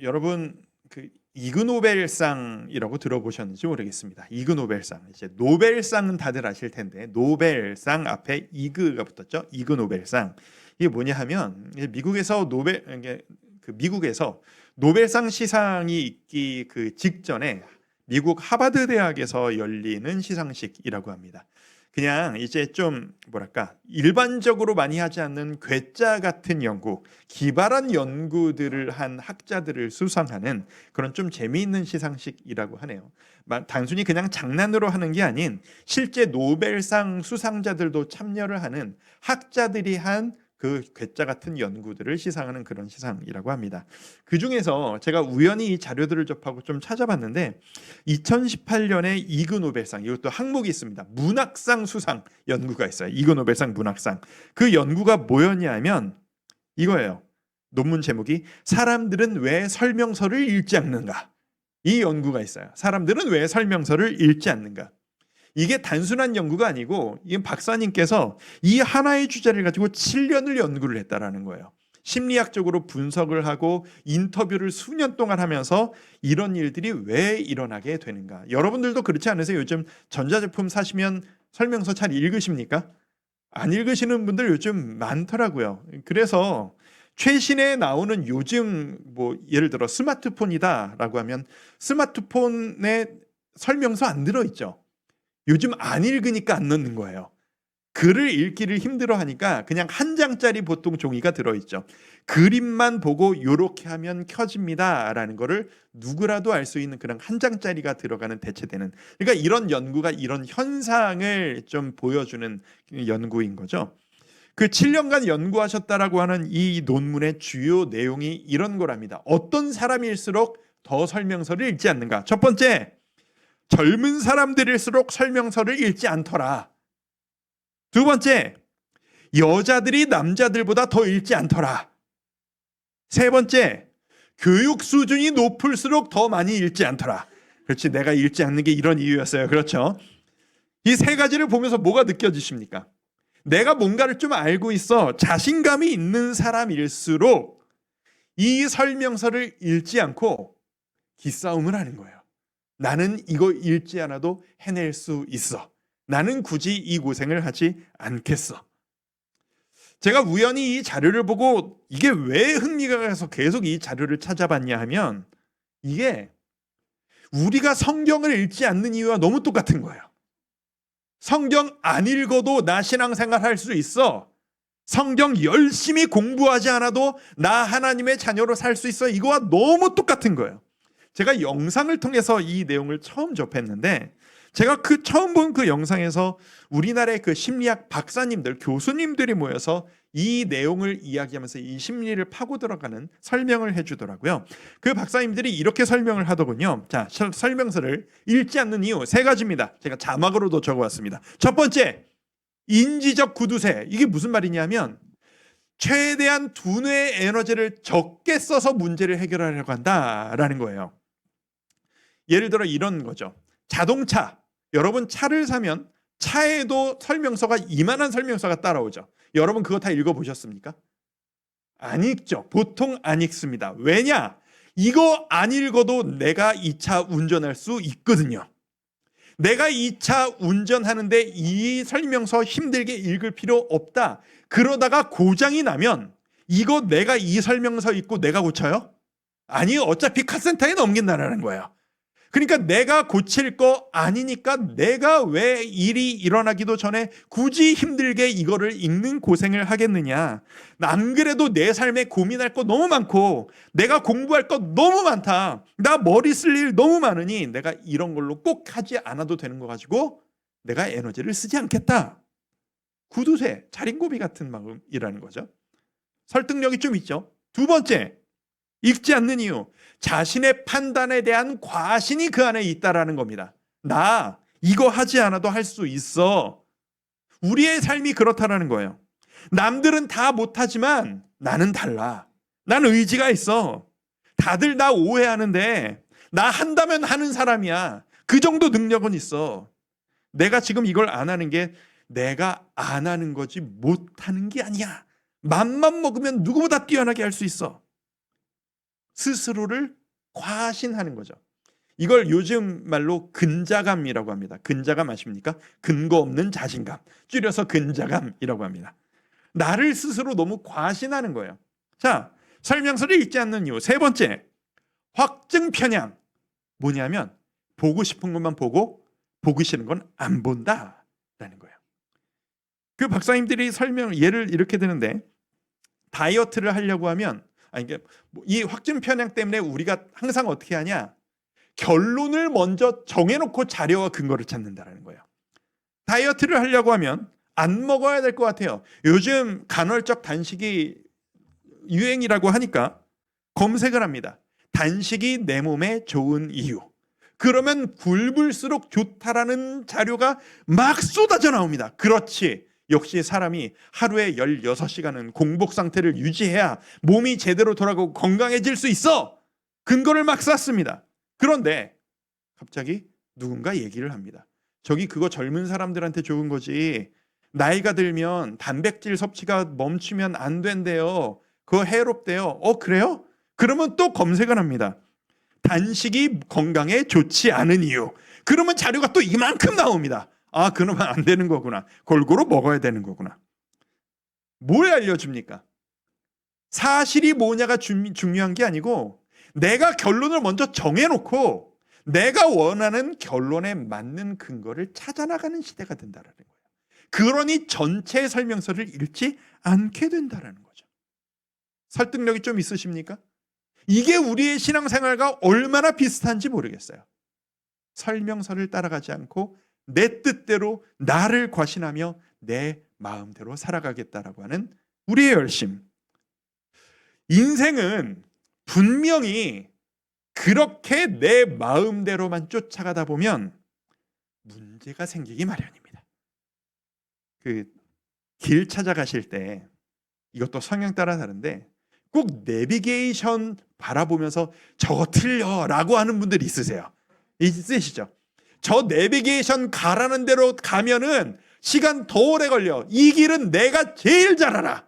여러분 그 이그노벨상이라고 들어보셨는지 모르겠습니다. 이그노벨상. 이제 노벨상은 다들 아실 텐데 노벨상 앞에 이그가 붙었죠. 이그노벨상. 이게 뭐냐 하면 미국에서 미국에서 노벨상 시상이 있기 그 직전에 미국 하버드 대학에서 열리는 시상식이라고 합니다. 그냥 이제 좀 뭐랄까 일반적으로 많이 하지 않는 괴짜 같은 연구, 기발한 연구들을 한 학자들을 수상하는 그런 좀 재미있는 시상식이라고 하네요. 단순히 그냥 장난으로 하는 게 아닌 실제 노벨상 수상자들도 참여를 하는 학자들이 한 그 괴짜 같은 연구들을 시상하는 그런 시상이라고 합니다. 그 중에서 제가 우연히 이 자료들을 접하고 좀 찾아봤는데 2018년에 이그노벨상, 이것도 항목이 있습니다. 문학상 수상 연구가 있어요. 이그노벨상 문학상. 그 연구가 뭐였냐면 이거예요. 논문 제목이 사람들은 왜 설명서를 읽지 않는가? 이 연구가 있어요. 사람들은 왜 설명서를 읽지 않는가? 이게 단순한 연구가 아니고 이 박사님께서 이 하나의 주제를 가지고 7년을 연구를 했다라는 거예요. 심리학적으로 분석을 하고 인터뷰를 수년 동안 하면서 이런 일들이 왜 일어나게 되는가. 여러분들도 그렇지 않으세요? 요즘 전자제품 사시면 설명서 잘 읽으십니까? 안 읽으시는 분들 요즘 많더라고요. 그래서 최신에 나오는 요즘 뭐 예를 들어 스마트폰이다라고 하면 스마트폰에 설명서 안 들어있죠. 요즘 안 읽으니까 안 넣는 거예요. 글을 읽기를 힘들어하니까 그냥 한 장짜리 보통 종이가 들어있죠. 그림만 보고 이렇게 하면 켜집니다라는 거를 누구라도 알 수 있는 그런 한 장짜리가 들어가는 대체되는. 그러니까 이런 연구가 이런 현상을 좀 보여주는 연구인 거죠. 그 7년간 연구하셨다라고 하는 이 논문의 주요 내용이 이런 거랍니다. 어떤 사람일수록 더 설명서를 읽지 않는가? 첫 번째, 젊은 사람들일수록 설명서를 읽지 않더라. 두 번째, 여자들이 남자들보다 더 읽지 않더라. 세 번째, 교육 수준이 높을수록 더 많이 읽지 않더라. 그렇지, 내가 읽지 않는 게 이런 이유였어요. 그렇죠? 이 세 가지를 보면서 뭐가 느껴지십니까? 내가 뭔가를 좀 알고 있어 자신감이 있는 사람일수록 이 설명서를 읽지 않고 기싸움을 하는 거예요. 나는 이거 읽지 않아도 해낼 수 있어. 나는 굳이 이 고생을 하지 않겠어. 제가 우연히 이 자료를 보고 이게 왜 흥미가 가서 계속 이 자료를 찾아봤냐 하면 이게 우리가 성경을 읽지 않는 이유와 너무 똑같은 거예요. 성경 안 읽어도 나 신앙생활 할 수 있어. 성경 열심히 공부하지 않아도 나 하나님의 자녀로 살 수 있어. 이거와 너무 똑같은 거예요. 제가 영상을 통해서 이 내용을 처음 접했는데 제가 그 처음 본 그 영상에서 우리나라의 그 심리학 박사님들, 교수님들이 모여서 이 내용을 이야기하면서 이 심리를 파고 들어가는 설명을 해주더라고요. 그 박사님들이 이렇게 설명을 하더군요. 자, 설명서를 읽지 않는 이유 세 가지입니다. 제가 자막으로도 적어왔습니다. 첫 번째, 인지적 구두쇠. 이게 무슨 말이냐면 최대한 두뇌의 에너지를 적게 써서 문제를 해결하려고 한다라는 거예요. 예를 들어 이런 거죠. 자동차. 여러분 차를 사면 차에도 설명서가 이만한 설명서가 따라오죠. 여러분 그거 다 읽어보셨습니까? 안 읽죠. 보통 안 읽습니다. 왜냐? 이거 안 읽어도 내가 이 차 운전할 수 있거든요. 내가 이 차 운전하는데 이 설명서 힘들게 읽을 필요 없다. 그러다가 고장이 나면 이거 내가 이 설명서 읽고 내가 고쳐요? 아니, 어차피 카센터에 넘긴다는 거예요. 그러니까 내가 고칠 거 아니니까 내가 왜 일이 일어나기도 전에 굳이 힘들게 이거를 읽는 고생을 하겠느냐. 안 그래도 내 삶에 고민할 거 너무 많고 내가 공부할 거 너무 많다. 나 머리 쓸 일 너무 많으니 내가 이런 걸로 꼭 하지 않아도 되는 거 가지고 내가 에너지를 쓰지 않겠다. 구두쇠, 자린고비 같은 마음이라는 거죠. 설득력이 좀 있죠. 두 번째, 읽지 않는 이유. 자신의 판단에 대한 과신이 그 안에 있다라는 겁니다. 나 이거 하지 않아도 할 수 있어. 우리의 삶이 그렇다라는 거예요. 남들은 다 못하지만 나는 달라. 난 의지가 있어. 다들 나 오해하는데 나 한다면 하는 사람이야. 그 정도 능력은 있어. 내가 지금 이걸 안 하는 게 내가 안 하는 거지 못하는 게 아니야. 맘만 먹으면 누구보다 뛰어나게 할 수 있어. 스스로를 과신하는 거죠. 이걸 요즘 말로 근자감이라고 합니다. 근자감 아십니까? 근거 없는 자신감. 줄여서 근자감이라고 합니다. 나를 스스로 너무 과신하는 거예요. 자, 설명서를 읽지 않는 이유. 세 번째, 확증 편향. 뭐냐면 보고 싶은 것만 보고 보기 싫은 건 안 본다라는 거예요. 그 박사님들이 예를 이렇게 드는데, 다이어트를 하려고 하면 이 확증 편향 때문에 우리가 항상 어떻게 하냐? 결론을 먼저 정해놓고 자료와 근거를 찾는다라는 거예요. 다이어트를 하려고 하면 안 먹어야 될 것 같아요. 요즘 간헐적 단식이 유행이라고 하니까 검색을 합니다. 단식이 내 몸에 좋은 이유. 그러면 굶을수록 좋다라는 자료가 막 쏟아져 나옵니다. 그렇지. 역시 사람이 하루에 16시간은 공복 상태를 유지해야 몸이 제대로 돌아가고 건강해질 수 있어. 근거를 막 쌓습니다. 그런데 갑자기 누군가 얘기를 합니다. 저기 그거 젊은 사람들한테 좋은 거지. 나이가 들면 단백질 섭취가 멈추면 안 된대요. 그거 해롭대요. 그래요? 그러면 또 검색을 합니다. 단식이 건강에 좋지 않은 이유. 그러면 자료가 또 이만큼 나옵니다. 그러면 안 되는 거구나. 골고루 먹어야 되는 거구나. 뭘 알려줍니까? 사실이 뭐냐가 중요한 게 아니고 내가 결론을 먼저 정해놓고 내가 원하는 결론에 맞는 근거를 찾아나가는 시대가 된다는 거예요. 그러니 전체 설명서를 읽지 않게 된다는 거죠. 설득력이 좀 있으십니까? 이게 우리의 신앙생활과 얼마나 비슷한지 모르겠어요. 설명서를 따라가지 않고 내 뜻대로 나를 과신하며 내 마음대로 살아가겠다라고 하는 우리의 열심. 인생은 분명히 그렇게 내 마음대로만 쫓아가다 보면 문제가 생기기 마련입니다. 길 찾아가실 때 이것도 성향 따라 다른데 꼭 내비게이션 바라보면서 저거 틀려라고 하는 분들이 있으시죠? 저 내비게이션 가라는 대로 가면은 시간 더 오래 걸려. 이 길은 내가 제일 잘 알아.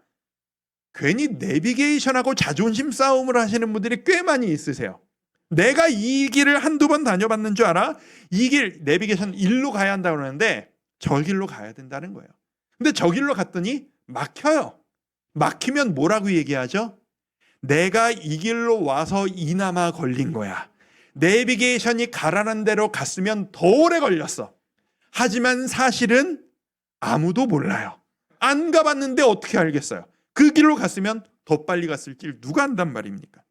괜히 내비게이션하고 자존심 싸움을 하시는 분들이 꽤 많이 있으세요. 내가 이 길을 한두 번 다녀봤는 줄 알아? 이 길, 내비게이션 일로 가야 한다고 그러는데 저 길로 가야 된다는 거예요. 근데 저 길로 갔더니 막혀요. 막히면 뭐라고 얘기하죠? 내가 이 길로 와서 이나마 걸린 거야. 내비게이션이 가라는 대로 갔으면 더 오래 걸렸어. 하지만 사실은 아무도 몰라요. 안 가봤는데 어떻게 알겠어요? 그 길로 갔으면 더 빨리 갔을 줄 누가 안단 말입니까?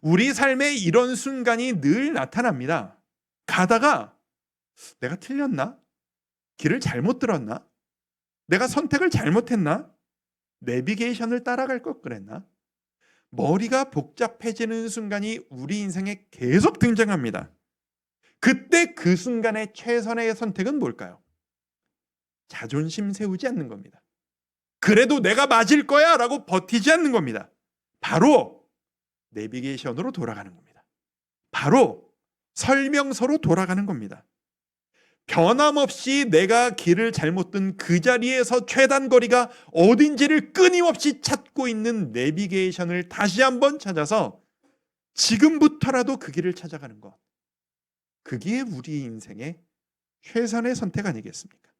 우리 삶에 이런 순간이 늘 나타납니다. 가다가 내가 틀렸나? 길을 잘못 들었나? 내가 선택을 잘못했나? 내비게이션을 따라갈 걸 그랬나? 머리가 복잡해지는 순간이 우리 인생에 계속 등장합니다. 그때 그 순간의 최선의 선택은 뭘까요? 자존심 세우지 않는 겁니다. 그래도 내가 맞을 거야 라고 버티지 않는 겁니다. 바로 내비게이션으로 돌아가는 겁니다. 바로 설명서로 돌아가는 겁니다. 변함없이 내가 길을 잘못 든 그 자리에서 최단 거리가 어딘지를 끊임없이 찾고 있는 내비게이션을 다시 한번 찾아서 지금부터라도 그 길을 찾아가는 것. 그게 우리 인생의 최선의 선택 아니겠습니까?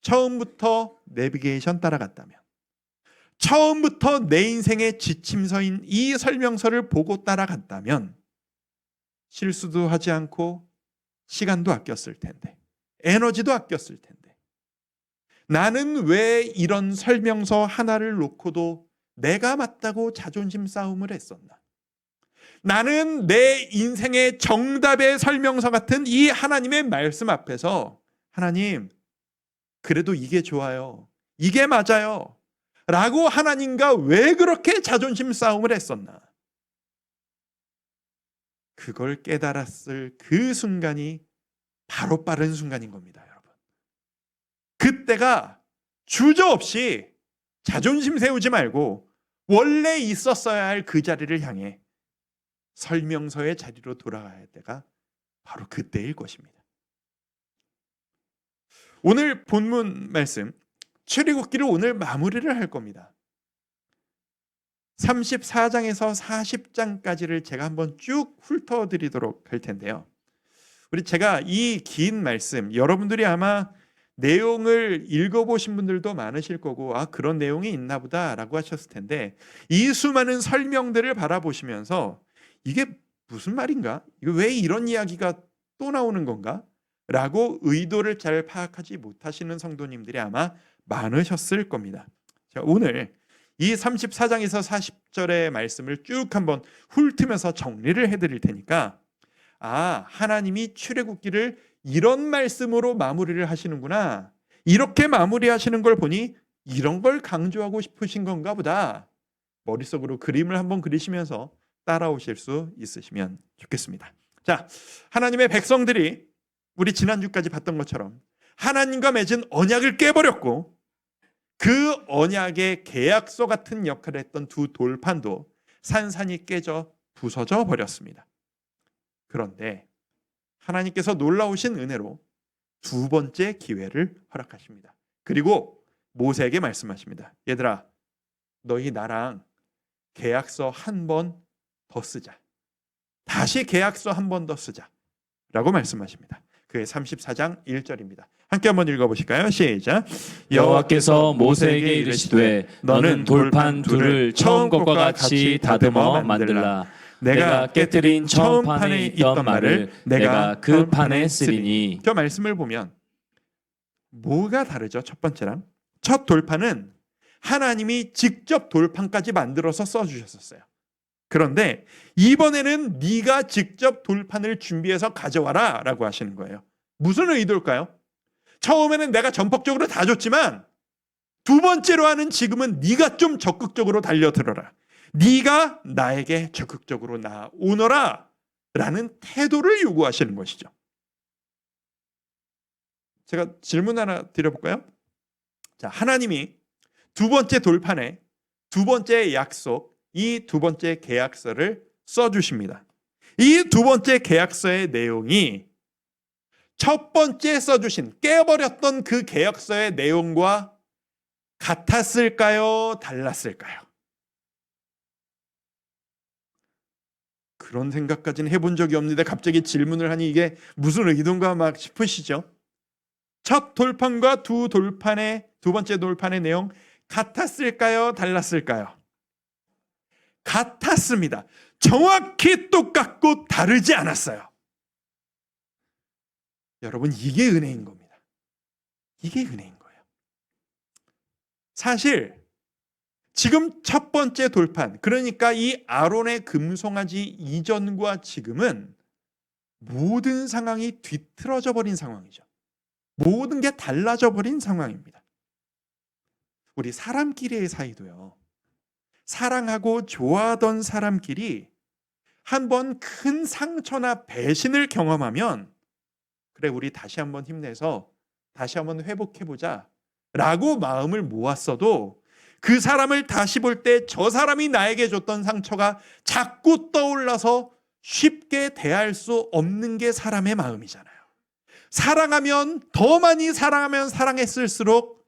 처음부터 내비게이션 따라갔다면, 처음부터 내 인생의 지침서인 이 설명서를 보고 따라갔다면 실수도 하지 않고 시간도 아꼈을 텐데, 에너지도 아꼈을 텐데, 나는 왜 이런 설명서 하나를 놓고도 내가 맞다고 자존심 싸움을 했었나? 나는 내 인생의 정답의 설명서 같은 이 하나님의 말씀 앞에서 하나님, 그래도 이게 좋아요. 이게 맞아요. 라고 하나님과 왜 그렇게 자존심 싸움을 했었나? 그걸 깨달았을 그 순간이 바로 빠른 순간인 겁니다, 여러분. 그때가 주저없이 자존심 세우지 말고 원래 있었어야 할 그 자리를 향해 설명서의 자리로 돌아가야 할 때가 바로 그때일 것입니다. 오늘 본문 말씀 출애굽기를 오늘 마무리를 할 겁니다. 34장에서 40장까지를 제가 한번 쭉 훑어드리도록 할 텐데요. 제가 이 긴 말씀, 여러분들이 아마 내용을 읽어보신 분들도 많으실 거고, 아, 그런 내용이 있나 보다 라고 하셨을 텐데, 이 수많은 설명들을 바라보시면서 이게 무슨 말인가? 이거 왜 이런 이야기가 또 나오는 건가? 라고 의도를 잘 파악하지 못하시는 성도님들이 아마 많으셨을 겁니다. 자, 오늘 이 34장에서 40절의 말씀을 쭉 한번 훑으면서 정리를 해드릴 테니까, 아, 하나님이 출애굽기를 이런 말씀으로 마무리를 하시는구나, 이렇게 마무리하시는 걸 보니 이런 걸 강조하고 싶으신 건가 보다, 머릿속으로 그림을 한번 그리시면서 따라오실 수 있으시면 좋겠습니다. 자, 하나님의 백성들이 우리 지난주까지 봤던 것처럼 하나님과 맺은 언약을 깨버렸고, 그 언약의 계약서 같은 역할을 했던 두 돌판도 산산이 깨져 부서져 버렸습니다. 그런데 하나님께서 놀라우신 은혜로 두 번째 기회를 허락하십니다. 그리고 모세에게 말씀하십니다. 얘들아, 너희 나랑 계약서 한 번 더 쓰자. 다시 계약서 한 번 더 쓰자 라고 말씀하십니다. 그게 34장 1절입니다. 함께 한번 읽어보실까요? 시작. 여호와께서 모세에게 이르시되 너는 돌판 둘을 처음 것과 같이 다듬어 만들라. 내가 깨뜨린 처음 판에 있던 말을 내가 그 판에 쓰리니. 저 말씀을 보면 뭐가 다르죠? 첫 번째랑, 첫 돌판은 하나님이 직접 돌판까지 만들어서 써주셨었어요. 그런데 이번에는 네가 직접 돌판을 준비해서 가져와라 라고 하시는 거예요. 무슨 의도일까요? 처음에는 내가 전폭적으로 다 줬지만 두 번째로 하는 지금은 네가 좀 적극적으로 달려들어라, 네가 나에게 적극적으로 나오너라 라는 태도를 요구하시는 것이죠. 제가 질문 하나 드려볼까요? 자, 하나님이 두 번째 돌판에 두 번째 약속, 이 두 번째 계약서를 써주십니다. 이 두 번째 계약서의 내용이 첫 번째 써주신 깨버렸던 그 계약서의 내용과 같았을까요? 달랐을까요? 그런 생각까지는 해본 적이 없는데 갑자기 질문을 하니 이게 무슨 의도인가 막 싶으시죠? 첫 돌판과 두 번째 돌판의 내용 같았을까요? 달랐을까요? 같았습니다. 정확히 똑같고 다르지 않았어요. 여러분, 이게 은혜인 겁니다. 이게 은혜인 거예요. 사실 지금 첫 번째 돌판, 그러니까 이 아론의 금송아지 이전과 지금은 모든 상황이 뒤틀어져 버린 상황이죠. 모든 게 달라져 버린 상황입니다. 우리 사람끼리의 사이도요, 사랑하고 좋아하던 사람끼리 한번 큰 상처나 배신을 경험하면, 그래, 우리 다시 한번 힘내서 다시 한번 회복해보자 라고 마음을 모았어도 그 사람을 다시 볼 때 저 사람이 나에게 줬던 상처가 자꾸 떠올라서 쉽게 대할 수 없는 게 사람의 마음이잖아요. 사랑하면, 더 많이 사랑하면 사랑했을수록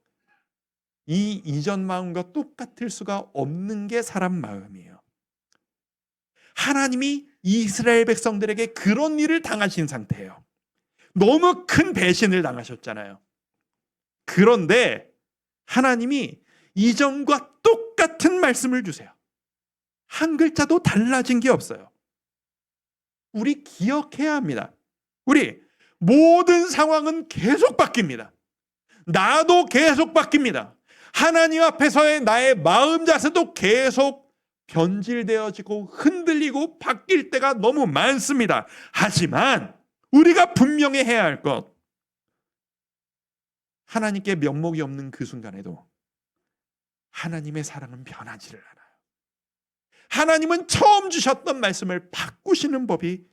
이 이전 마음과 똑같을 수가 없는 게 사람 마음이에요. 하나님이 이스라엘 백성들에게 그런 일을 당하신 상태예요. 너무 큰 배신을 당하셨잖아요. 그런데 하나님이 이전과 똑같은 말씀을 주세요. 한 글자도 달라진 게 없어요. 우리 기억해야 합니다. 우리 모든 상황은 계속 바뀝니다. 나도 계속 바뀝니다. 하나님 앞에서의 나의 마음 자세도 계속 변질되어지고 흔들리고 바뀔 때가 너무 많습니다. 하지만 우리가 분명히 해야 할 것, 하나님께 면목이 없는 그 순간에도 하나님의 사랑은 변하지를 않아요. 하나님은 처음 주셨던 말씀을 바꾸시는 법이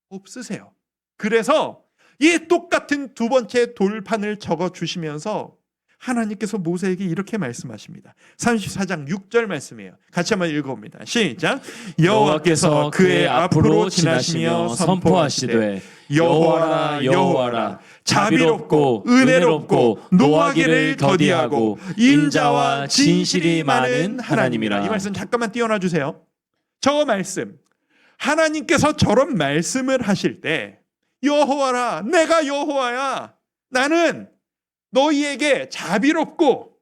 없으세요. 그래서 이 똑같은 두 번째 돌판을 적어주시면서 하나님께서 모세에게 이렇게 말씀하십니다. 34장 6절 말씀이에요. 같이 한번 읽어봅니다. 시작. 여호와께서 그의 앞으로 지나시며 선포하시되 여호와라 여호와라 자비롭고 은혜롭고 노하기를 더디하고 인자와 진실이 많은 하나님이라. 이 말씀 잠깐만 띄워놔 주세요. 저 말씀, 하나님께서 저런 말씀을 하실 때 여호와라, 내가 여호와야, 나는 너희에게 자비롭고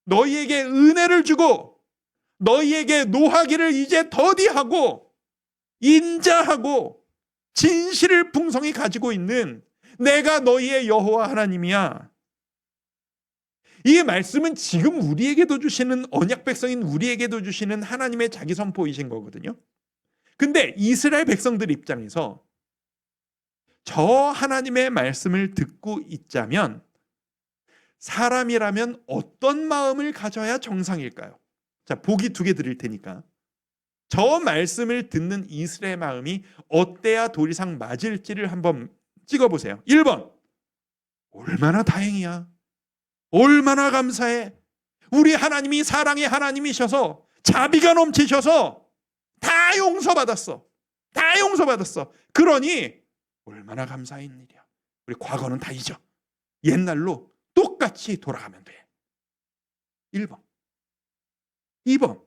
너희에게 은혜를 주고 너희에게 노하기를 이제 더디하고 인자하고 진실을 풍성히 가지고 있는 내가 너희의 여호와 하나님이야. 이 말씀은 지금 우리에게도 주시는, 언약 백성인 우리에게도 주시는 하나님의 자기 선포이신 거거든요. 근데 이스라엘 백성들 입장에서 저 하나님의 말씀을 듣고 있자면 사람이라면 어떤 마음을 가져야 정상일까요? 자, 보기 2개 드릴 테니까 저 말씀을 듣는 이스라엘 마음이 어때야 도리상 맞을지를 한번 찍어보세요. 1번, 얼마나 다행이야, 얼마나 감사해, 우리 하나님이 사랑의 하나님이셔서 자비가 넘치셔서 다 용서받았어, 다 용서받았어, 그러니 얼마나 감사한 일이야, 우리 과거는 다 잊어, 옛날로 똑같이 돌아가면 돼. 1번. 2번,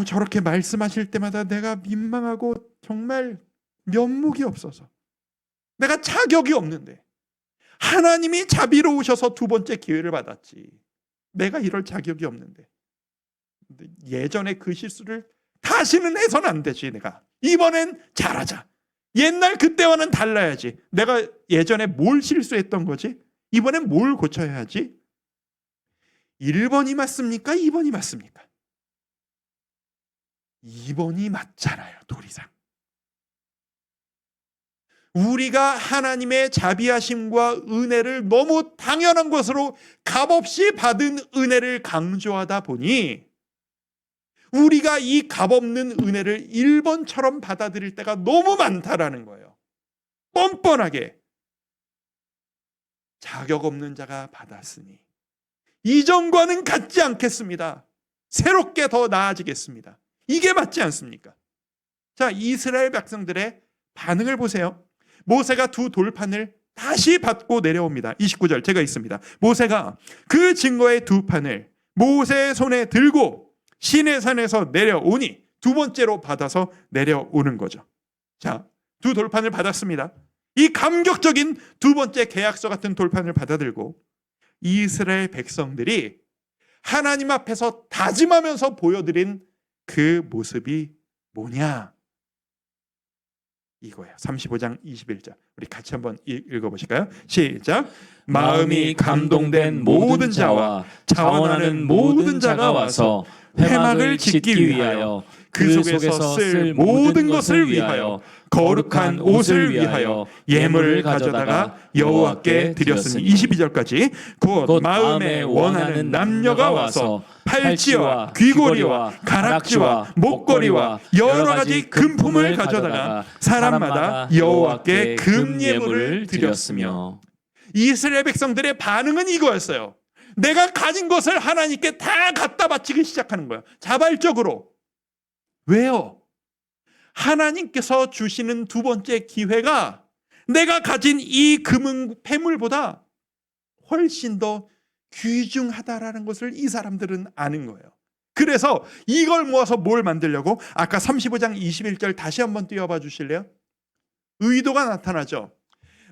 저렇게 말씀하실 때마다 내가 민망하고 정말 면목이 없어서 내가 자격이 없는데 하나님이 자비로우셔서 2번째 기회를 받았지, 내가 이럴 자격이 없는데 예전에 그 실수를 다시는 해서는 안 되지, 내가 이번엔 잘하자, 옛날 그때와는 달라야지, 내가 예전에 뭘 실수했던 거지, 이번엔 뭘 고쳐야 하지. 1번이 맞습니까? 2번이 맞습니까? 2번이 맞잖아요, 도리상. 우리가 하나님의 자비하심과 은혜를 너무 당연한 것으로 값없이 받은 은혜를 강조하다 보니 우리가 이 값없는 은혜를 1번처럼 받아들일 때가 너무 많다라는 거예요. 뻔뻔하게 자격 없는 자가 받았으니 이전과는 같지 않겠습니다, 새롭게 더 나아지겠습니다, 이게 맞지 않습니까? 자, 이스라엘 백성들의 반응을 보세요. 모세가 2 돌판을 다시 받고 내려옵니다. 29절 제가 있습니다. 모세가 그 증거의 2 판을 모세의 손에 들고 시내산에서 내려오니 2번째로 받아서 내려오는 거죠. 자, 2 돌판을 받았습니다. 이 감격적인 2번째 계약서 같은 돌판을 받아들고 이스라엘 백성들이 하나님 앞에서 다짐하면서 보여드린 그 모습이 뭐냐, 이거예요. 35장 21절 우리 같이 한번 읽어보실까요? 시작. 마음이 감동된 모든 자와 자원하는 모든 자가 와서 회막을 짓기 위하여 그 속에서 쓸 모든 것을 위하여 거룩한 옷을 위하여 예물을 가져다가 여호와께 드렸으니. 22절까지 곧 마음에 원하는 남녀가 와서 팔찌와 귀고리와 가락지와 목걸이와 여러 가지 금품을 가져다가 사람마다 여호와께 금예물을 드렸으며. 이스라엘 백성들의 반응은 이거였어요. 내가 가진 것을 하나님께 다 갖다 바치기 시작하는 거예요, 자발적으로. 왜요? 하나님께서 주시는 2번째 기회가 내가 가진 이 금은 폐물보다 훨씬 더 귀중하다라는 것을 이 사람들은 아는 거예요. 그래서 이걸 모아서 뭘 만들려고? 아까 35장 21절 다시 한번 띄워봐 주실래요? 의도가 나타나죠.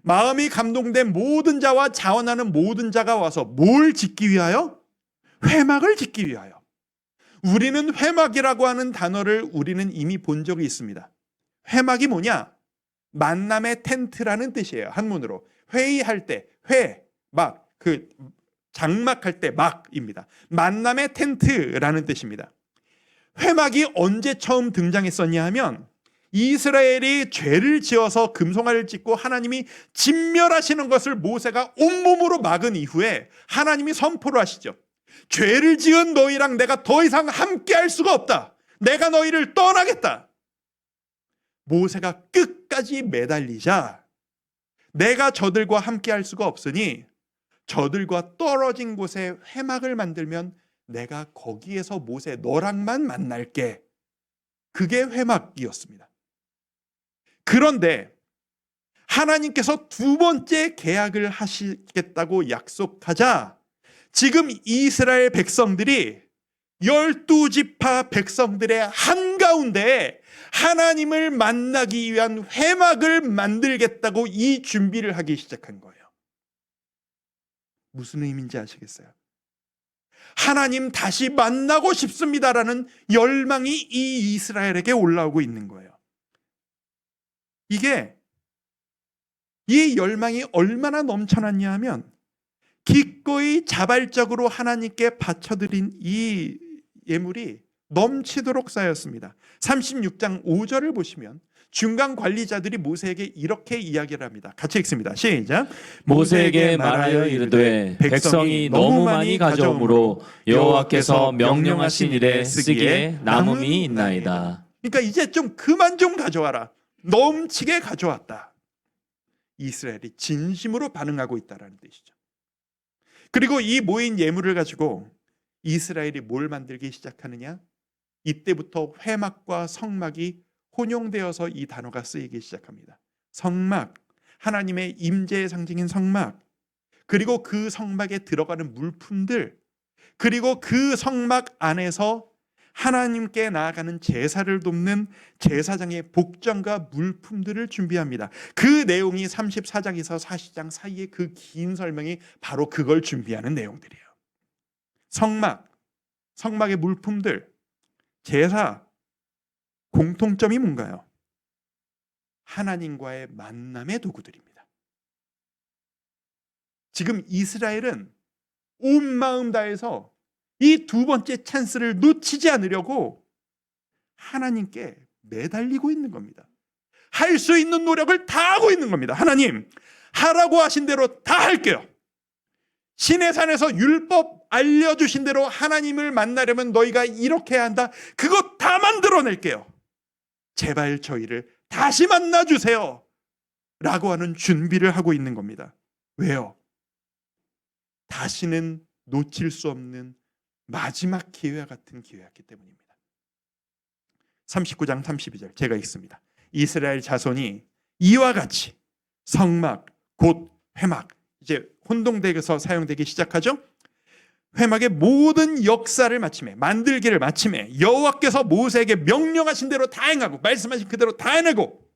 마음이 감동된 모든 자와 자원하는 모든 자가 와서 뭘 짓기 위하여? 회막을 짓기 위하여. 우리는 회막이라고 하는 단어를 우리는 이미 본 적이 있습니다. 회막이 뭐냐? 만남의 텐트라는 뜻이에요. 한문으로. 회의할 때 회막, 그 장막할 때 막입니다. 만남의 텐트라는 뜻입니다. 회막이 언제 처음 등장했었냐 하면 이스라엘이 죄를 지어서 금송아지를 짓고 하나님이 진멸하시는 것을 모세가 온몸으로 막은 이후에 하나님이 선포를 하시죠. 죄를 지은 너희랑 내가 더 이상 함께 할 수가 없다. 내가 너희를 떠나겠다. 모세가 끝까지 매달리자 내가 저들과 함께 할 수가 없으니 저들과 떨어진 곳에 회막을 만들면 내가 거기에서 모세 너랑만 만날게. 그게 회막이었습니다. 그런데 하나님께서 두 번째 계약을 하시겠다고 약속하자 지금 이스라엘 백성들이 12지파 백성들의 한가운데 하나님을 만나기 위한 회막을 만들겠다고 이 준비를 하기 시작한 거예요. 무슨 의미인지 아시겠어요? 하나님 다시 만나고 싶습니다라는 열망이 이 이스라엘에게 올라오고 있는 거예요. 이 열망이 얼마나 넘쳐났냐 하면 기꺼이 자발적으로 하나님께 바쳐드린 이 예물이 넘치도록 쌓였습니다. 36장 5절을 보시면 중간 관리자들이 모세에게 이렇게 이야기를 합니다. 같이 읽습니다. 시작. 모세에게 말하여 이르되 백성이 너무 많이 가져오므로 여호와께서 명령하신 일에 쓰기에 남음이 있나이다. 그러니까 이제 좀 그만 좀 가져와라. 넘치게 가져왔다. 이스라엘이 진심으로 반응하고 있다는 뜻이죠. 그리고 이 모인 예물을 가지고 이스라엘이 뭘 만들기 시작하느냐? 이때부터 회막과 성막이 혼용되어서 이 단어가 쓰이기 시작합니다. 성막, 하나님의 임재의 상징인 성막, 그리고 그 성막에 들어가는 물품들, 그리고 그 성막 안에서 하나님께 나아가는 제사를 돕는 제사장의 복장과 물품들을 준비합니다. 그 내용이 34장에서 40장 사이의 그 긴 설명이 바로 그걸 준비하는 내용들이에요. 성막, 성막의 물품들, 제사, 공통점이 뭔가요? 하나님과의 만남의 도구들입니다. 지금 이스라엘은 온 마음 다해서 이 두 번째 찬스를 놓치지 않으려고 하나님께 매달리고 있는 겁니다. 할 수 있는 노력을 다 하고 있는 겁니다. 하나님, 하라고 하신 대로 다 할게요. 시내산에서 율법 알려주신 대로 하나님을 만나려면 너희가 이렇게 해야 한다. 그거 다 만들어낼게요. 제발 저희를 다시 만나주세요. 라고 하는 준비를 하고 있는 겁니다. 왜요? 다시는 놓칠 수 없는 마지막 기회와 같은 기회였기 때문입니다. 39장 32절 제가 읽습니다. 이스라엘 자손이 이와 같이 성막 곧 회막, 이제 혼동되어서 사용되기 시작하죠. 회막의 모든 역사를 마침에, 만들기를 마침에 여호와께서 모세에게 명령하신 대로 다 행하고 말씀하신 그대로 다 해내고,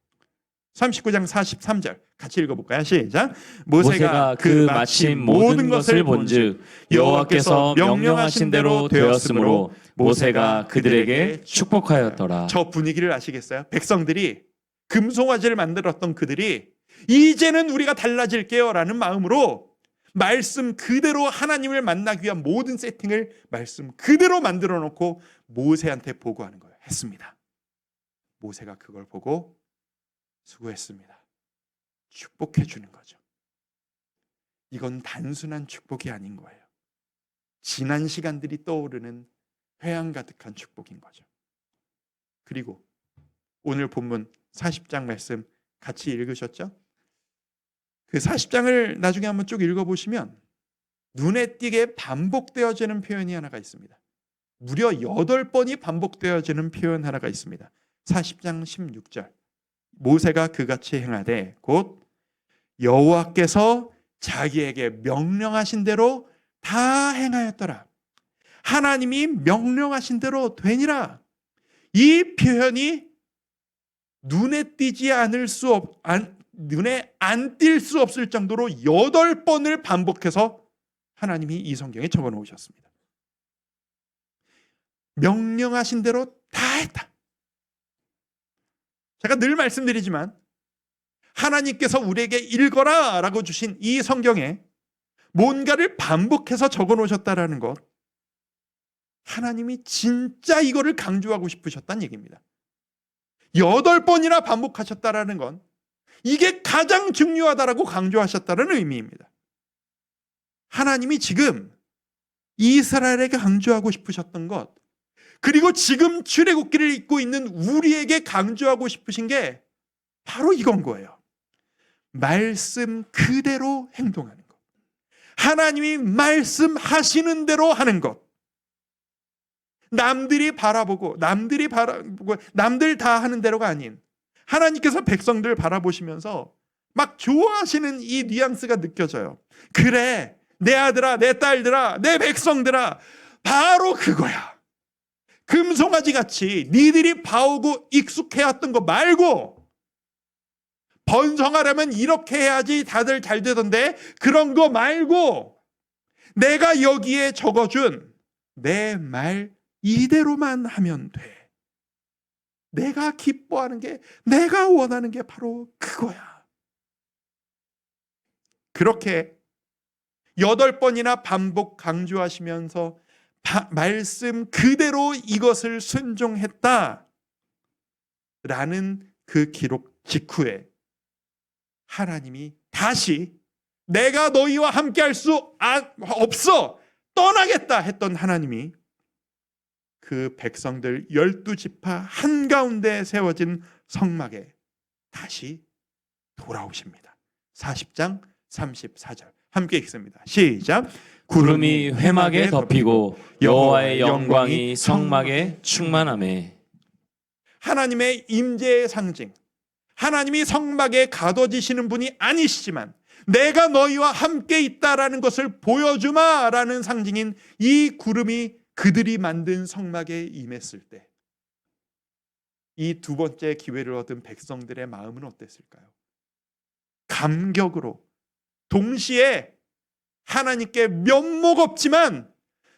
39장 43절 같이 읽어볼까요? 시작. 모세가 그 마침 모든 것을 본즉 여호와께서 명령하신 대로 되었으므로 모세가 그들에게 축복하였더라. 저 분위기를 아시겠어요? 백성들이 금송아지를 만들었던 그들이 이제는 우리가 달라질게요 라는 마음으로 말씀 그대로 하나님을 만나기 위한 모든 세팅을 말씀 그대로 만들어 놓고 모세한테 보고하는 거예요. 했습니다. 모세가 그걸 보고 수고했습니다. 축복해 주는 거죠. 이건 단순한 축복이 아닌 거예요. 지난 시간들이 떠오르는 회한 가득한 축복인 거죠. 그리고 오늘 본문 40장 말씀 같이 읽으셨죠? 그 40장을 나중에 한번 쭉 읽어보시면 눈에 띄게 반복되어지는 표현이 하나가 있습니다. 무려 8번이 반복되어지는 표현 하나가 있습니다. 40장 16절 모세가 그같이 행하되 곧 여호와께서 자기에게 명령하신 대로 다 행하였더라. 하나님이 명령하신 대로 되니라. 이 표현이 눈에 띄지 않을 눈에 안 띌 수 없을 정도로 8번을 반복해서 하나님이 이 성경에 적어 놓으셨습니다. 명령하신 대로 다 했다. 제가 늘 말씀드리지만 하나님께서 우리에게 읽어라 라고 주신 이 성경에 뭔가를 반복해서 적어 놓으셨다라는 것, 하나님이 진짜 이거를 강조하고 싶으셨다는 얘기입니다. 8번이나 반복하셨다라는 건 이게 가장 중요하다라고 강조하셨다는 의미입니다. 하나님이 지금 이스라엘에게 강조하고 싶으셨던 것, 그리고 지금 출애굽기를 읽고 있는 우리에게 강조하고 싶으신 게 바로 이건 거예요. 말씀 그대로 행동하는 것. 하나님이 말씀하시는 대로 하는 것. 남들 다 하는 대로가 아닌 하나님께서 백성들 바라보시면서 막 좋아하시는 이 뉘앙스가 느껴져요. 그래, 내 아들아, 내 딸들아, 내 백성들아, 바로 그거야. 금송아지 같이 니들이 봐오고 익숙해왔던 거 말고 번성하려면 이렇게 해야지 다들 잘 되던데, 그런 거 말고 내가 여기에 적어준 내 말 이대로만 하면 돼. 내가 기뻐하는 게, 내가 원하는 게 바로 그거야. 그렇게 8번이나 반복 강조하시면서 말씀 그대로 이것을 순종했다 라는 그 기록 직후에 하나님이 다시 내가 너희와 함께 할 수 없어, 떠나겠다 했던 하나님이 그 백성들 12지파 한가운데 세워진 성막에 다시 돌아오십니다. 40장 34절 함께 읽습니다. 시작. 구름이 회막에 덮이고 여호와의 영광이 성막에 충만하매. 하나님의 임재의 상징, 하나님이 성막에 가둬지시는 분이 아니시지만 내가 너희와 함께 있다라는 것을 보여주마라는 상징인 이 구름이 그들이 만든 성막에 임했을 때 이 두 번째 기회를 얻은 백성들의 마음은 어땠을까요? 감격으로 동시에 하나님께 면목 없지만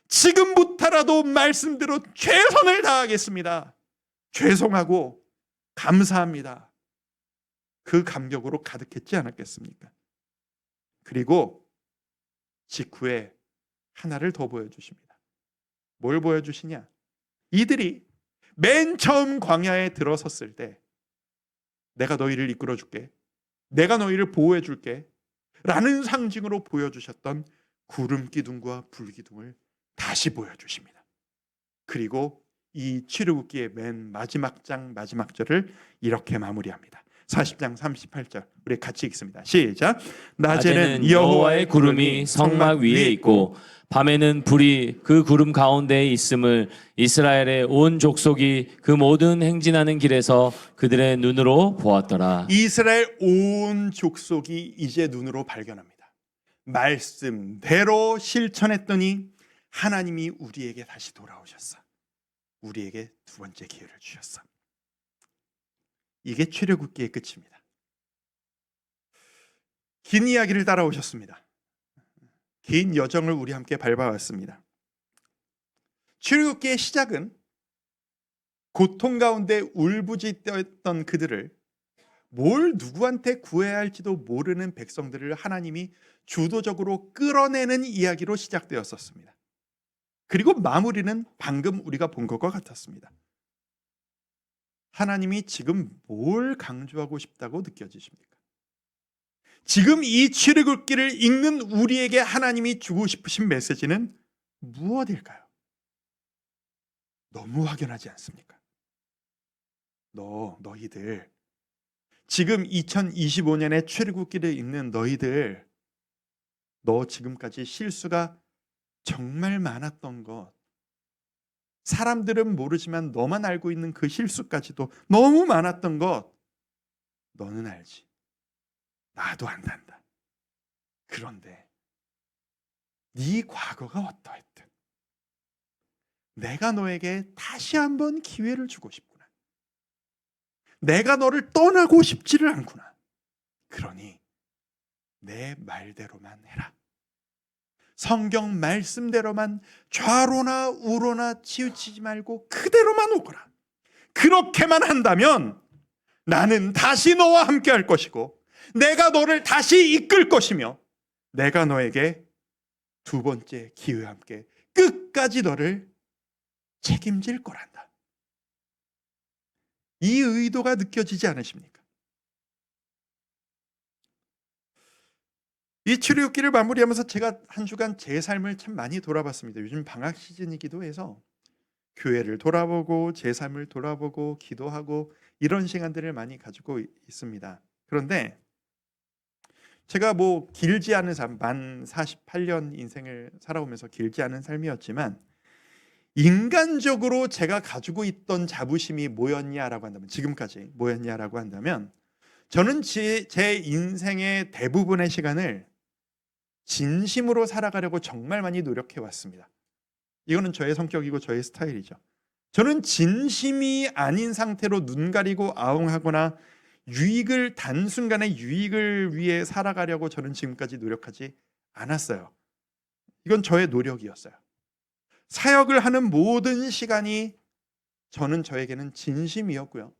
지금부터라도 말씀대로 최선을 다하겠습니다, 죄송하고 감사합니다, 그 감격으로 가득했지 않았겠습니까? 그리고 직후에 하나를 더 보여주십니다. 뭘 보여주시냐? 이들이 맨 처음 광야에 들어섰을 때 내가 너희를 이끌어 줄게, 내가 너희를 보호해 줄게 라는 상징으로 보여주셨던 구름 기둥과 불 기둥을 다시 보여주십니다. 그리고 이 출애굽기의 맨 마지막 장 마지막 절을 이렇게 마무리합니다. 40장 38절 우리 같이 읽습니다. 시작. 낮에는 여호와의 구름이 성막 위에 있고 밤에는 불이 그 구름 가운데에 있음을 이스라엘의 온 족속이 그 모든 행진하는 길에서 그들의 눈으로 보았더라. 이스라엘 온 족속이 이제 눈으로 발견합니다. 말씀대로 실천했더니 하나님이 우리에게 다시 돌아오셨어. 우리에게 두 번째 기회를 주셨어. 이게 출애굽기의 끝입니다. 긴 이야기를 따라오셨습니다. 긴 여정을 우리 함께 밟아왔습니다. 출애굽기의 시작은 고통 가운데 울부짖던 그들을, 뭘 누구한테 구해야 할지도 모르는 백성들을 하나님이 주도적으로 끌어내는 이야기로 시작되었었습니다. 그리고 마무리는 방금 우리가 본 것과 같았습니다. 하나님이 지금 뭘 강조하고 싶다고 느껴지십니까? 지금 이 출애굽기를 읽는 우리에게 하나님이 주고 싶으신 메시지는 무엇일까요? 너무 확연하지 않습니까? 너희들, 지금 2025년에 출애굽기를 읽는 너희들, 너 지금까지 실수가 정말 많았던 것, 사람들은 모르지만 너만 알고 있는 그 실수까지도 너무 많았던 것, 너는 알지. 나도 안단다. 그런데 네 과거가 어떠했든 내가 너에게 다시 한번 기회를 주고 싶구나. 내가 너를 떠나고 싶지를 않구나. 그러니 내 말대로만 해라. 성경 말씀대로만 좌로나 우로나 치우치지 말고 그대로만 오거라. 그렇게만 한다면 나는 다시 너와 함께 할 것이고 내가 너를 다시 이끌 것이며 내가 너에게 두 번째 기회와 함께 끝까지 너를 책임질 거란다. 이 의도가 느껴지지 않으십니까? 이 출애굽기를 마무리하면서 제가 한 주간 제 삶을 참 많이 돌아봤습니다. 요즘 방학 시즌이기도 해서 교회를 돌아보고 제 삶을 돌아보고 기도하고 이런 시간들을 많이 가지고 있습니다. 그런데 제가 뭐 길지 않은 삶, 만 48년 인생을 살아오면서 길지 않은 삶이었지만 인간적으로 제가 가지고 있던 자부심이 뭐였냐라고 한다면, 지금까지 뭐였냐라고 한다면, 저는 제 인생의 대부분의 시간을 진심으로 살아가려고 정말 많이 노력해 왔습니다. 이거는 저의 성격이고 저의 스타일이죠. 저는 진심이 아닌 상태로 눈 가리고 아웅하거나 단순간의 유익을 위해 살아가려고 저는 지금까지 노력하지 않았어요. 이건 저의 노력이었어요. 사역을 하는 모든 시간이 저에게는 진심이었고요.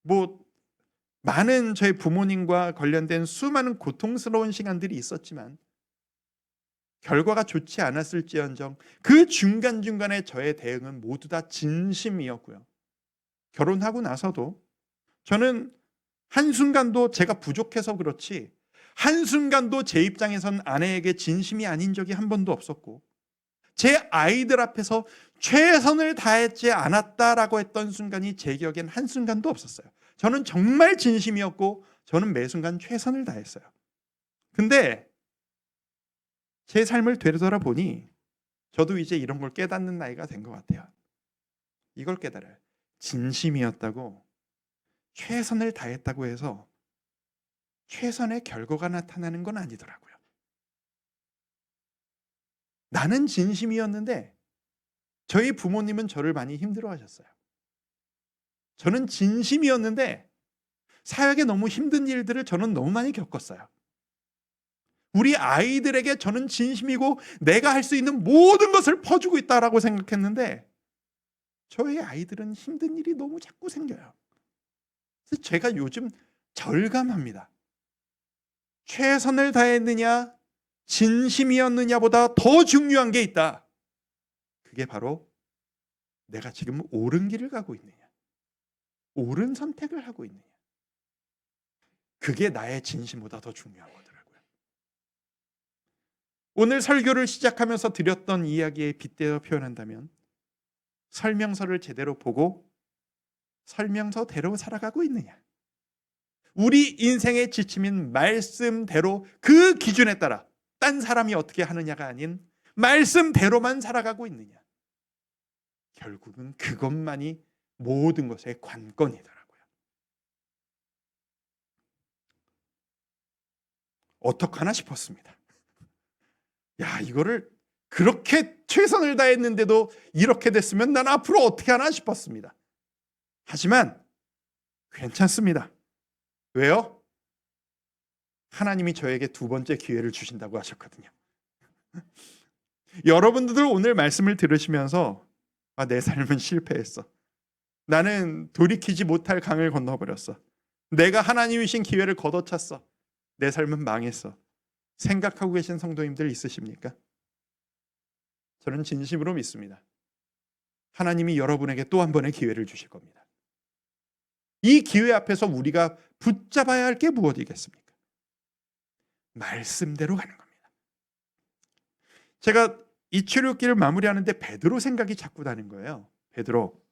뭐 많은 저희 부모님과 관련된 수많은 고통스러운 시간들이 있었지만 결과가 좋지 않았을지언정 그 중간중간에 저의 대응은 모두 다 진심이었고요. 결혼하고 나서도 저는 한순간도 제가 부족해서 그렇지 한순간도 제 입장에선 아내에게 진심이 아닌 적이 한 번도 없었고, 제 아이들 앞에서 최선을 다했지 않았다라고 했던 순간이 제 기억엔 한순간도 없었어요. 저는 정말 진심이었고 저는 매 순간 최선을 다했어요. 근데 제 삶을 되돌아보니 저도 이제 이런 걸 깨닫는 나이가 된 것 같아요. 이걸 깨달아요. 진심이었다고, 최선을 다했다고 해서 최선의 결과가 나타나는 건 아니더라고요. 나는 진심이었는데 저희 부모님은 저를 많이 힘들어하셨어요. 저는 진심이었는데 사역에 너무 힘든 일들을 저는 너무 많이 겪었어요. 우리 아이들에게 저는 진심이고 내가 할 수 있는 모든 것을 퍼주고 있다라고 생각했는데 저희 아이들은 힘든 일이 너무 자꾸 생겨요. 그래서 제가 요즘 절감합니다. 최선을 다했느냐, 진심이었느냐보다 더 중요한 게 있다. 그게 바로 내가 지금 옳은 길을 가고 있느냐, 옳은 선택을 하고 있느냐. 그게 나의 진심보다 더 중요한 거더라고요. 오늘 설교를 시작하면서 드렸던 이야기에 빗대어 표현한다면 설명서를 제대로 보고 설명서대로 살아가고 있느냐, 우리 인생의 지침인 말씀대로 그 기준에 따라 딴 사람이 어떻게 하느냐가 아닌 말씀대로만 살아가고 있느냐, 결국은 그것만이 모든 것의 관건이더라고요. 어떡하나 싶었습니다. 야, 이거를 그렇게 최선을 다했는데도 이렇게 됐으면 난 앞으로 어떻게 하나 싶었습니다. 하지만 괜찮습니다. 왜요? 하나님이 저에게 두 번째 기회를 주신다고 하셨거든요. 여러분들 오늘 말씀을 들으시면서 내 삶은 실패했어. 나는 돌이키지 못할 강을 건너버렸어. 내가 하나님이신 기회를 걷어찼어. 내 삶은 망했어. 생각하고 계신 성도님들 있으십니까? 저는 진심으로 믿습니다. 하나님이 여러분에게 또 한 번의 기회를 주실 겁니다. 이 기회 앞에서 우리가 붙잡아야 할 게 무엇이겠습니까? 말씀대로 가는 겁니다. 제가 이 출애굽기를 마무리하는데 베드로 생각이 자꾸 나는 거예요. 베드로.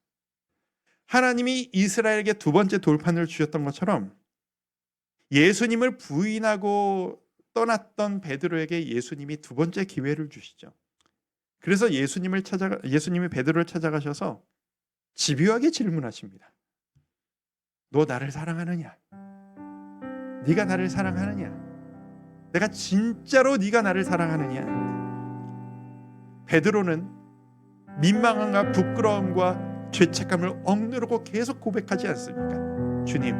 하나님이 이스라엘에게 두 번째 돌판을 주셨던 것처럼 예수님을 부인하고 떠났던 베드로에게 예수님이 두 번째 기회를 주시죠. 그래서 예수님이 베드로를 찾아가셔서 집요하게 질문하십니다. 너 나를 사랑하느냐? 네가 나를 사랑하느냐? 내가 진짜로 네가 나를 사랑하느냐? 베드로는 민망함과 부끄러움과 죄책감을 억누르고 계속 고백하지 않습니까? 주님,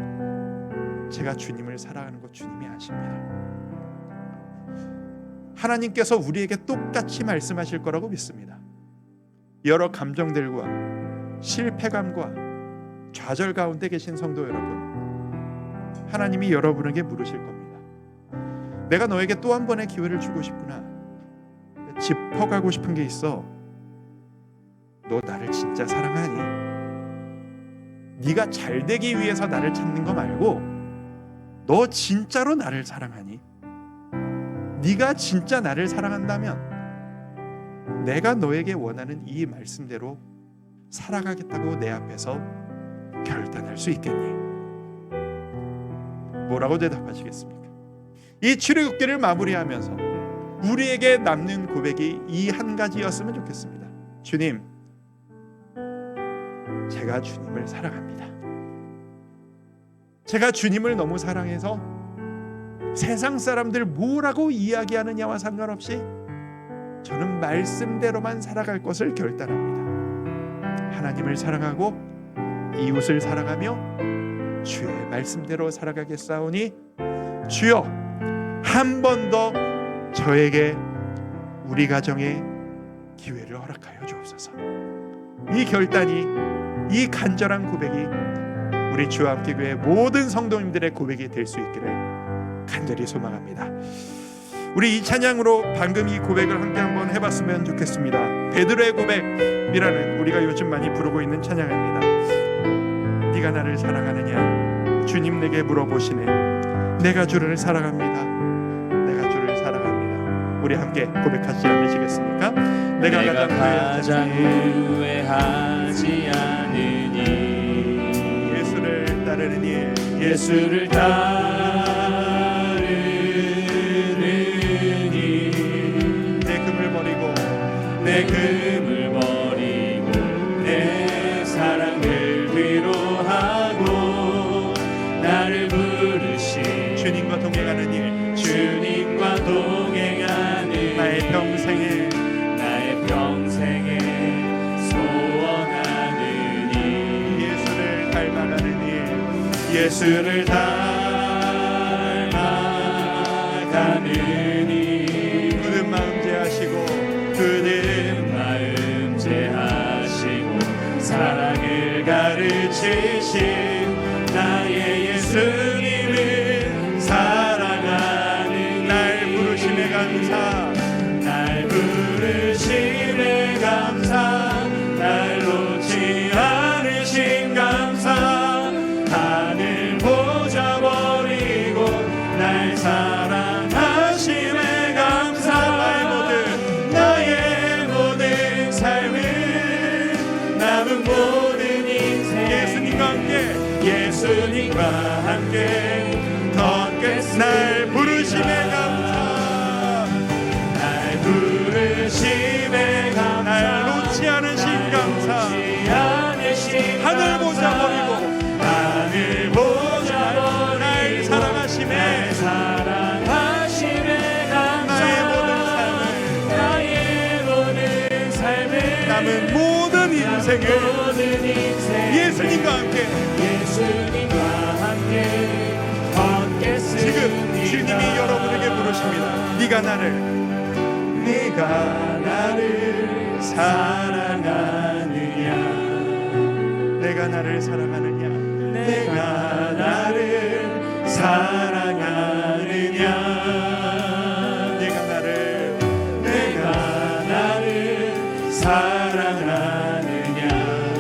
제가 주님을 사랑하는 것 주님이 아십니다. 하나님께서 우리에게 똑같이 말씀하실 거라고 믿습니다. 여러 감정들과 실패감과 좌절 가운데 계신 성도 여러분, 하나님이 여러분에게 물으실 겁니다. 내가 너에게 또 한 번의 기회를 주고 싶구나. 짚어가고 싶은 게 있어. 너 나를 진짜 사랑하니? 네가 잘 되기 위해서 나를 찾는 거 말고 너 진짜로 나를 사랑하니? 네가 진짜 나를 사랑한다면 내가 너에게 원하는 이 말씀대로 살아가겠다고 내 앞에서 결단할 수 있겠니? 뭐라고 대답하시겠습니까? 이 출애굽기를 마무리하면서 우리에게 남는 고백이 이 한 가지였으면 좋겠습니다. 주님, 제가 주님을 사랑합니다. 제가 주님을 너무 사랑해서 세상 사람들 뭐라고 이야기하느냐와 상관없이 저는 말씀대로만 살아갈 것을 결단합니다. 하나님을 사랑하고 이웃을 사랑하며 주의 말씀대로 살아가겠사오니 주여, 한 번 더 저에게 우리 가정에 기회를 허락하여 주옵소서. 이 결단이, 이 간절한 고백이 우리 주와 함께 교회 모든 성도님들의 고백이 될 수 있기를 간절히 소망합니다. 우리 이 찬양으로 방금 이 고백을 함께 한번 해봤으면 좋겠습니다. 베드로의 고백이라는 우리가 요즘 많이 부르고 있는 찬양입니다. 네가 나를 사랑하느냐 주님 내게 물어보시네. 내가 주를 사랑합니다. 내가 주를 사랑합니다. 우리 함께 고백하지 않으시겠습니까? 내가 가장 후회하지 않으니 예수를 따르는 일, 예수를 따르니 내 금을 버리고 내 사랑을 위로하고 나를 부르신 주님과 동행하는 일, 주님과 동행하는 나의 평생에 소원하는 일, 예수를 닮아가는 일, 예수를 닮아가는 일, 굳은 마음 제하시고 굳은 마음 제하시고 사랑을 가르치신 나의 예수님을 사랑하는 날 부르심에 감사, 날 부르심에 감사, 날 놓지 않으신 감사, 하늘 보좌 버리고 날 사랑하심에 감사, 나의 모든 삶을 남은 모든 인생 예수님과 함께 걷겠습니다. 날 부르심에 감사, 날 부르심에 감사, 날 놓지 않으신 감사, 하늘 보좌 버리고 하늘 보좌 버리고 날 사랑하심에 감사, 나의 모든 삶을 남은 모든 인생을 예수님과 함께 걷겠습니다. 지금 주님이 여러분에게 부르십니다. 네가 나를 사랑하느냐, 내가 나를 사랑하느냐, 내가 나를 사랑하느냐, 네가 나를 사랑하느냐,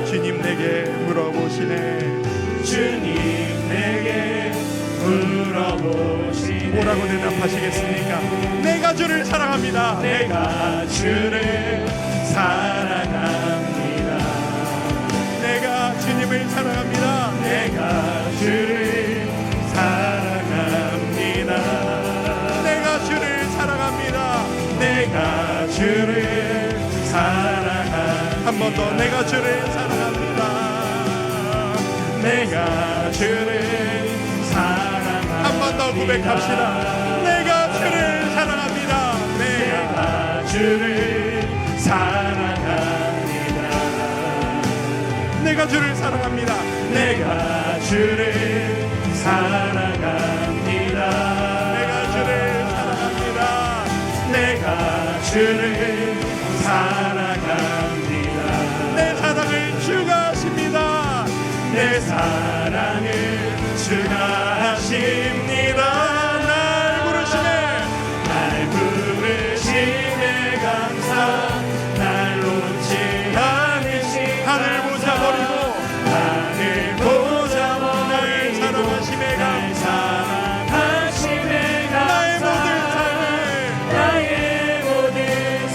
주님 내게 물어보시네. 주님 내게 물어보시네. 뭐라고 대답하시겠습니까? 내가 주를 사랑합니다. 내가 주를 사랑합니다. 내가 주님을 사랑합니다. 내가 주를 사랑합니다. 내가 주를 사랑합니다. 내가 주를 사랑합니다. 한 번 더 내가 주를 사랑합니다. 내가 주를 사랑합니다. 한 번 더 고백합시다. 내가 주를 사랑합니다. 내가 주를 사랑합니다. 내가 주를 사랑합니다. 내가 주를 사랑합니다. 내가 주를 사랑합니다. 내가 주를 사랑합니다. 내 사랑을 주가 하십니다. 내 사랑을 주가 하십니다. 날 부르심에 감사, 날 놓지 않으신 하늘 보자 버리고 하늘 보자 나를 사랑하심에 감사, 사랑하심에 감사, 나의 모든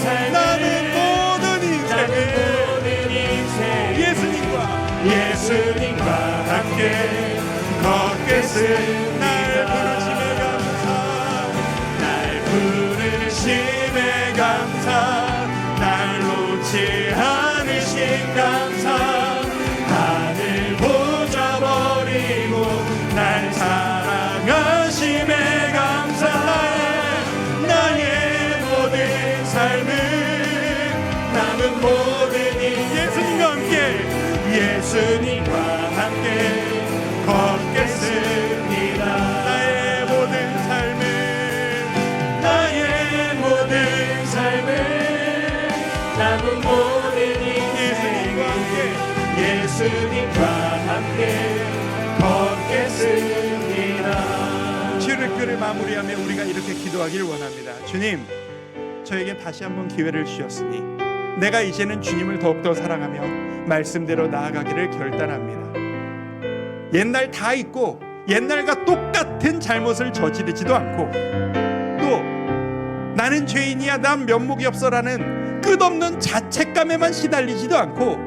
삶을 나는 모든 인생을 예수님과 함께 걷겠습니다. 날 부르심에 감사, 예수님과 함께 걷겠습니다. 나의 모든 삶을 남은 모든 예수님과 함께 걷겠습니다. 주일을 마무리하며 우리가 이렇게 기도하기를 원합니다. 주님, 저에게 다시 한번 기회를 주셨으니 내가 이제는 주님을 더욱더 사랑하며 말씀대로 나아가기를 결단합니다. 옛날 다 잊고 옛날과 똑같은 잘못을 저지르지도 않고 또 나는 죄인이야 난 면목이 없어라는 끝없는 자책감에만 시달리지도 않고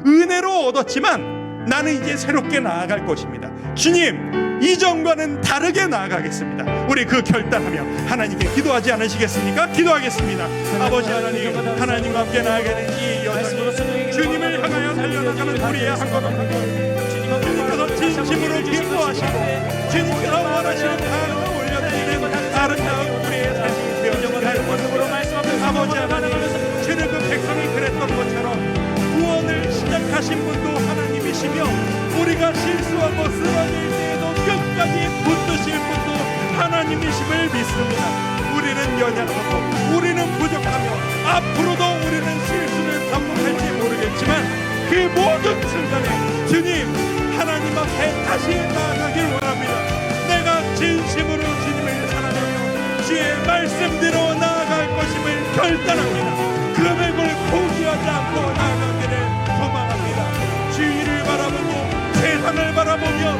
은혜로 얻었지만 나는 이제 새롭게 나아갈 것입니다. 주님, 이전과는 다르게 나아가겠습니다. 우리 그 결단하며 하나님께 기도하지 않으시겠습니까? 기도하겠습니다. 아버지 하나님, 하나님과 함께 나아가는 이 여정이 주님을 향하여 달려나가는 우리의 한 걸음 한 걸음 주님께서 진심으로 기뻐하시고 주님께서 원하시는 마음을 올려드리는 아름다운 우리의 삶이 되어지기를 원합니다. 아버지 하나님, 주는 그 백성이 그랬던 것처럼 구원을 시작하신 분도 하나님이시며 우리가 실수하고 쓰러질 때에도 끝까지 붙드실 분도 하나님이심을 믿습니다. 우리는 연약하고 우리는 부족하며 앞으로도 우리는 실수를 반복할지 모르겠지만 그 모든 순간에 주님 하나님 앞에 다시 나아가길 원합니다. 내가 진심으로 주님을 사랑하며 주의 말씀대로 나아갈 것임을 결단합니다. 금액을 포기하지 않고 나아가기를 소망합니다. 주위를 바라보고 세상을 바라보며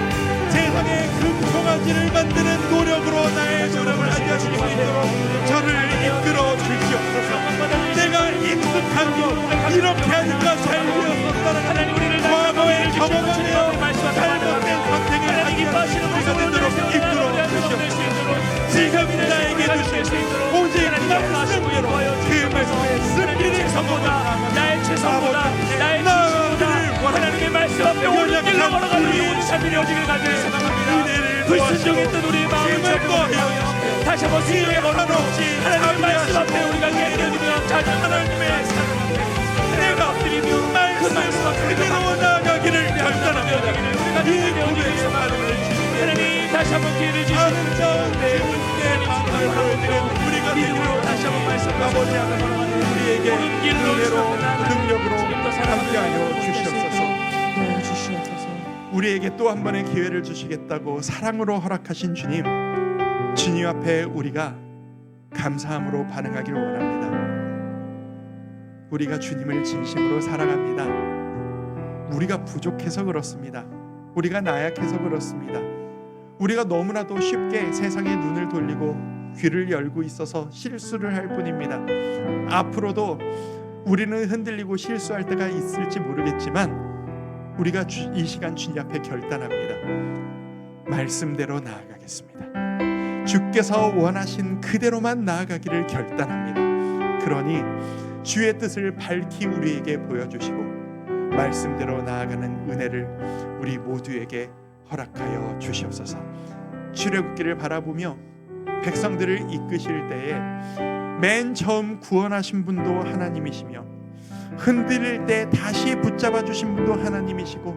세상의 금송아지를 만드는 노력으로 나의 노력을 하지 않을 수 있도록 저를 이끌어 주시옵소서. 내가 익숙한 것 이렇게 하니까 잘 되었었다는 과거의 경험하며 잘못된 선택을 하지 않을 수 있도록 이끌어 주시옵소서. 지금 나에게 주신 오직 말씀대로 그 말씀의 승리를 선보다 나의 최선보다 나의 진심보다 하나님의 말씀 앞에 오늘 길로 걸어가는 우리 삶이 여기를 가길 소망합니다. 불순종했던 우리의 마음을 잡으며 다시 한번 순종의 걸음으로 하나님의 말씀 앞에 우리가 깨어지며 하나님의 내가 그 말씀 그대로 나아가기를 결단합니다. 이 고백의 마음을 하나님 다시 한번 기회를 주시옵소서. 우리가 믿음으로 다시 한번 말씀 아버지 하나님 우리에게 은혜로 능력으로 함께하여 주시옵소서. 우리에게 또 한 번의 기회를 주시겠다고 사랑으로 허락하신 주님, 주님 앞에 우리가 감사함으로 반응하기를 원합니다. 우리가 주님을 진심으로 사랑합니다. 우리가 부족해서 그렇습니다. 우리가 나약해서 그렇습니다. 우리가 너무나도 쉽게 세상에 눈을 돌리고 귀를 열고 있어서 실수를 할 뿐입니다. 앞으로도 우리는 흔들리고 실수할 때가 있을지 모르겠지만 우리가 이 시간 주님 앞에 결단합니다. 말씀대로 나아가겠습니다. 주께서 원하신 그대로만 나아가기를 결단합니다. 그러니 주의 뜻을 밝히 우리에게 보여주시고 말씀대로 나아가는 은혜를 우리 모두에게 허락하여 주시옵소서. 출애굽기를 바라보며 백성들을 이끄실 때에 맨 처음 구원하신 분도 하나님이시며 흔들릴 때 다시 붙잡아 주신 분도 하나님이시고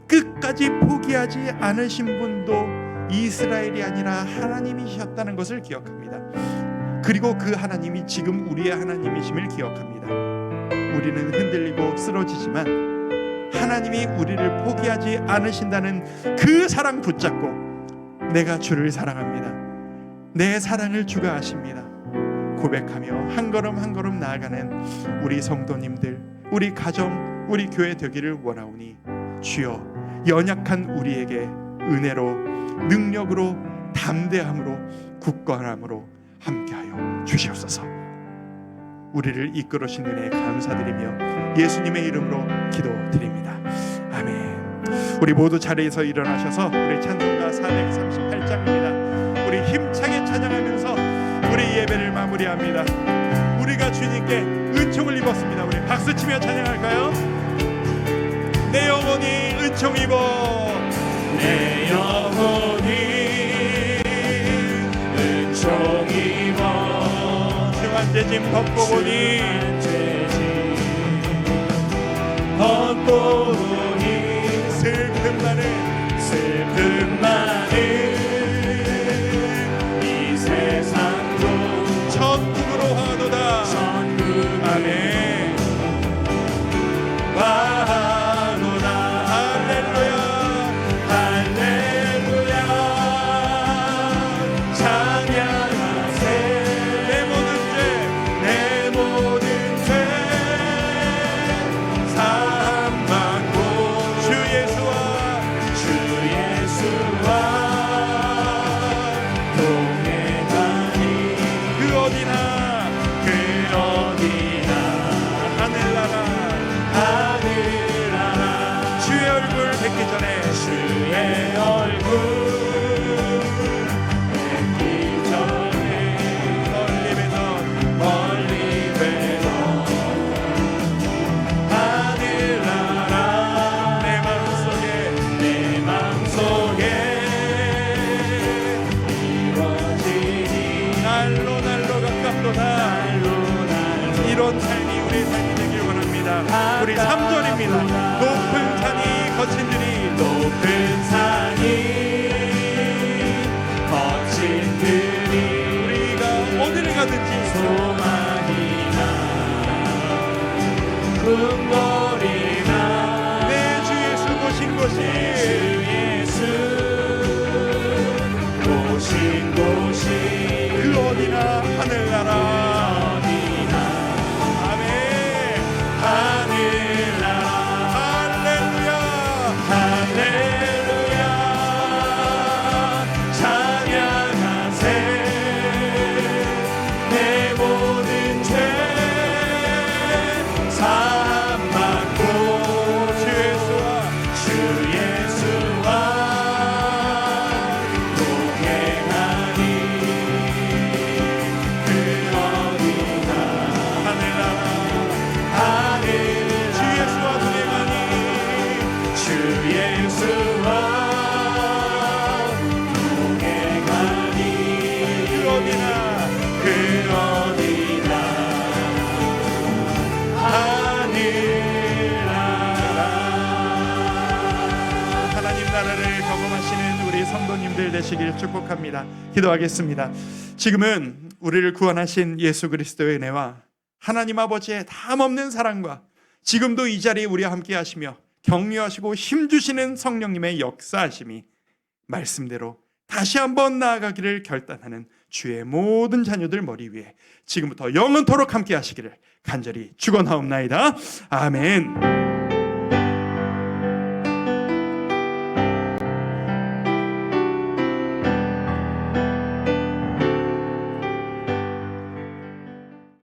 끝까지 포기하지 않으신 분도 이스라엘이 아니라 하나님이셨다는 것을 기억합니다. 그리고 그 하나님이 지금 우리의 하나님이심을 기억합니다. 우리는 흔들리고 쓰러지지만 하나님이 우리를 포기하지 않으신다는 그 사랑 붙잡고 내가 주를 사랑합니다. 내 사랑을 주가 아십니다. 고백하며 한 걸음 한 걸음 나아가는 우리 성도님들, 우리 가정, 우리 교회 되기를 원하오니 주여 연약한 우리에게 은혜로 능력으로 담대함으로 굳건함으로 함께하여 주시옵소서. 우리를 이끌으신 은혜에 감사드리며 예수님의 이름으로 기도드립니다. 아멘. 우리 모두 자리에서 일어나셔서 우리 찬송가 438장입니다. 우리 힘차게 찬양하면서 우리 예배를 마무리합니다. 우리가 주님께 은총을 입었습니다. 우리 박수치며 찬양할까요? 내 영혼이 은총 입어, 내 영혼이 은총 입어 중한 죄짐 덮고 보니 벗고 보니 뵙기 전에 주의 얼굴 뵙기 전에 멀리 뵈던 멀리 뵈던 하늘나라 내 마음속에 내 맘속에 이루어지니 날로 날로 가깝도다. 이런 삶이 우리의 삶이 되길 원합니다. 우리 3절입니다. 높은 산이 거친들이 높은 산이 거친 들이 우리가 어디를 가든지 소망이나 궁궐이나 내 주 예수 보신 곳이 주 예수 오신 곳이 그 어디나 하늘나라. 아멘. 하늘나라 할렐루야. 할렐루야 찬양하세 내 모든 죄 사함받고 주 예수와 주 예수와 동행하니 그 어디나 하늘나라. 하늘 주 예수와 동행하니 주 예수와 동행하니 그 어디나 그 어디나 하늘나라 하나님 나라를 경험하시는 우리 성도님들 되시길 축복합니다. 기도하겠습니다. 지금은 우리를 구원하신 예수 그리스도의 은혜와 하나님 아버지의 담없는 사랑과 지금도 이 자리에 우리와 함께 하시며 격려하시고 힘주시는 성령님의 역사하심이 말씀대로 다시 한번 나아가기를 결단하는 주의 모든 자녀들 머리 위에 지금부터 영원토록 함께 하시기를 간절히 축원하옵나이다. 아멘.